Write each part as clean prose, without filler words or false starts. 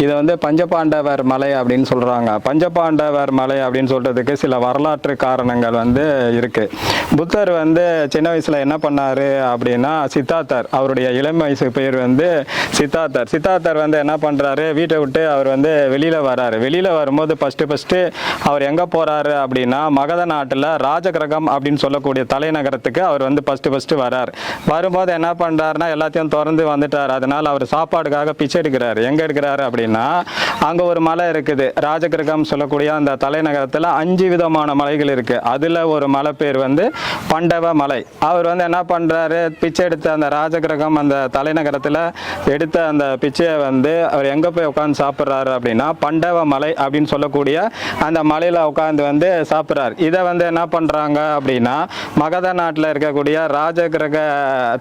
இதை வந்து பஞ்சபாண்டவர் மலை அப்படின்னு சொல்கிறாங்க. பஞ்சபாண்டவர் மலை அப்படின்னு சொல்கிறதுக்கு சில வரலாற்று காரணங்கள் வந்து இருக்குது. புத்தர் வந்து சின்ன வயசில் என்ன பண்ணார் அப்படின்னா, சித்தார்த்தர், அவருடைய இளம் வயசு பேர் வந்து சித்தார்த்தர். சித்தார்த்தர் வந்து என்ன பண்ணுறாரு, வீட்டை விட்டு அவர் வந்து வெளியில் வராரு. வெளியில் வரும்போது ஃபஸ்ட்டு அவர் எங்கே போகிறாரு அப்படின்னா, மகத நாட்டில் ராஜகிரகம் அப்படின்னு சொல்லக்கூடிய தலைநகரத்துக்கு அவர் வந்து ஃபஸ்ட்டு வரார். வரும்போது என்ன பண்ணுறாருன்னா, எல்லாத்தையும் திறந்து வந்துட்டார். அதனால் அவர் சாப்பாடுக்காக பிச்சை எடுக்கிறார். எங்கே எடுக்கிறாரு அப்படின்னா, அங்கே ஒரு மலை இருக்குது, ராஜகிரகம் சொல்லக்கூடிய அந்த தலைநகரத்தில் 5 விதமான மலைகள் இருக்குது. அதில் ஒரு மலை பேர் வந்து பண்டவ மலை. அவர் வந்து என்ன பண்ணுறாரு, பிச்சை எடுத்த அந்த ராஜகிரகம் அந்த தலைநகரத்தில் எடுத்த அந்த பிச்சையை வந்து அவர் எங்கே போய் உட்காந்து சாப்பிட்றாரு அப்படின்னா, பண்டவ மலை அப்படின்னு சொல்லக்கூடிய அந்த மலையில் உட்காந்து வந்து சாப்பிட்றாரு. இதை வந்து என்ன பண்ணுறாங்க அப்படின்னா, மகத நாட்டில் இருக்கக்கூடிய ராஜகிரக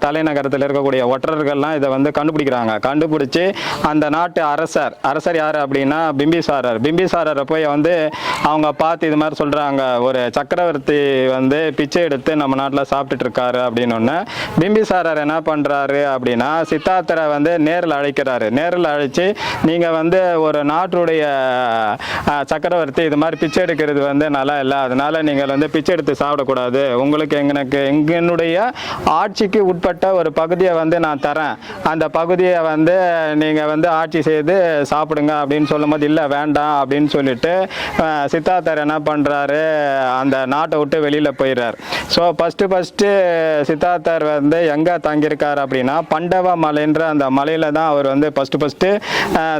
தலைநகரத்தில் இருக்கக்கூடிய ஒற்றர்கள்லாம் இதை வந்து கண்டுபிடிச்சு அந்த நாட்டு அரசர் யார் அப்படின்னா பிம்பிசாரரை போய் வந்து அவங்க பார்த்து இது மாதிரி சொல்கிறாங்க, ஒரு சக்கரவர்த்தி வந்து பிச்சை எடுத்து நம்ம நாட்டில் சாப்பிட்டுட்டு இருக்காரு அப்படின்னு ஒன்று. பிம்பிசாரர் என்ன பண்ணுறாரு அப்படின்னா, சித்தார்த்தரை வந்து நேரில் அழைக்கிறாரு. நேரில் அழைச்சி, நீங்கள் வந்து ஒரு நாட்டுடைய சக்கரவர்த்தி, இது மாதிரி பிச்சை எடுக்கிறது வந்து நல்லா இல்லை, அதனால் நீங்கள் வந்து பிச்சை எடுத்து சாப்பிடக்கூடாது, உங்களுக்கு எங்களுடைய ஆட்சிக்கு உட்பட்ட ஒரு பகுதியை வந்து நான் தரேன், அந்த பகுதியை வந்து நீங்கள் வந்து ஆட்சி செய்து சாப்பிடுங்க அப்படின்னு சொல்லும்போது, இல்லை வேண்டாம் அப்படின்னு சொல்லிட்டு சித்தார்த்தர் என்ன பண்ணுறாரு, அந்த நாட்டை விட்டு வெளியில் போயிடுறார். ஸோ ஃபஸ்ட்டு சித்தார்த்தர் வந்து எங்கே தங்கியிருக்கார் அப்படின்னா, பண்டவ மலைன்ற அந்த மலையில் தான் அவர் வந்து ஃபஸ்ட்டு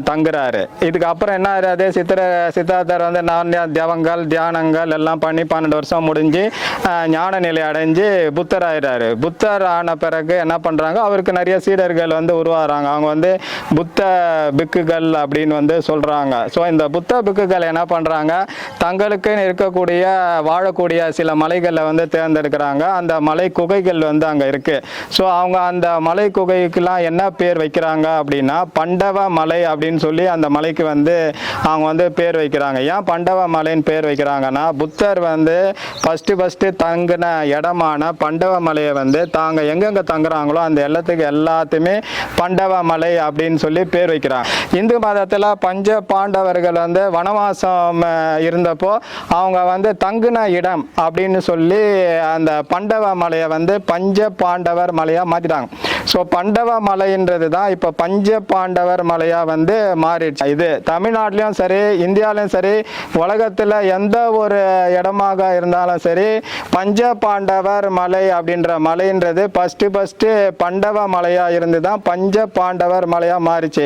தங்குறாரு. இதுக்கப்புறம் என்ன ஆகுது, சித்தார்த்தர் வந்து தவங்கள் தியானங்கள் எல்லாம் பண்ணி 12 வருஷம் முடிஞ்சு ஞான நிலை அடைஞ்சு புத்தர் ஆயிடுறாரு. புத்தர் ஆன பிறகு என்ன பண்ணுறாங்க, அவருக்கு நிறைய சீடர்கள் வந்து உருவாகிறாங்க. அவங்க வந்து புத்த பிக்குகள் அப்படின்னு வந்து சொல்கிறாங்க. ஸோ இந்த புத்த பிக்குகள் என்ன பண்ணுறாங்க, தங்களுக்கு இருக்கக்கூடிய வாழக்கூடிய சில மலைகளில் வந்து தேர்ந்தெடுக்கிறாங்க. அந்த மலை குகைகள் வந்து அங்கே இருக்குது. ஸோ அவங்க அந்த மலை குகைக்கெல்லாம் என்ன பேர் வைக்கிறாங்க அப்படின்னா, பண்டவ மலை அப்படின்னு சொல்லி அந்த மலைக்கு வந்து அவங்க வந்து பேர் வைக்கிறாங்க. ஏன் பண்டவ மலைன்னு பேர் வைக்கிறாங்கன்னா, புத்தர் வந்து ஃபஸ்ட்டு தங்கின இடமான பண்டவ மலையை வந்து தாங்க எங்கெங்கே தங்குறாங்களோ அந்த எல்லாத்தையுமே பண்டவ மலை அப்படின்னு சொல்லி பேர் வைக்கிறாங்க. இந்து மதத்தில் பஞ்ச பாண்டவர்கள் வந்து வனவாசம் இருந்தப்போ அவங்க வந்து தங்குன இடம் அப்படின்னு சொல்லி அந்த பண்டவ மலையை வந்து பஞ்ச பாண்டவர் மலையாக மாற்றிட்டாங்க. ஸோ பண்டவ மலைன்றது தான் இப்போ பஞ்ச பாண்டவர் மலையாக வந்து மாறிடுச்சு. இது தமிழ்நாட்டிலையும் சரி, இந்தியாவிலையும் சரி, உலகத்தில் எந்த ஒரு இடமாக இருந்தாலும் சரி, பஞ்ச பாண்டவர் மலை அப்படின்ற மலைன்றது ஃபஸ்ட்டு பண்டவ மலையாக இருந்து தான் பஞ்ச பாண்டவர் மலையாக மாறிச்சு.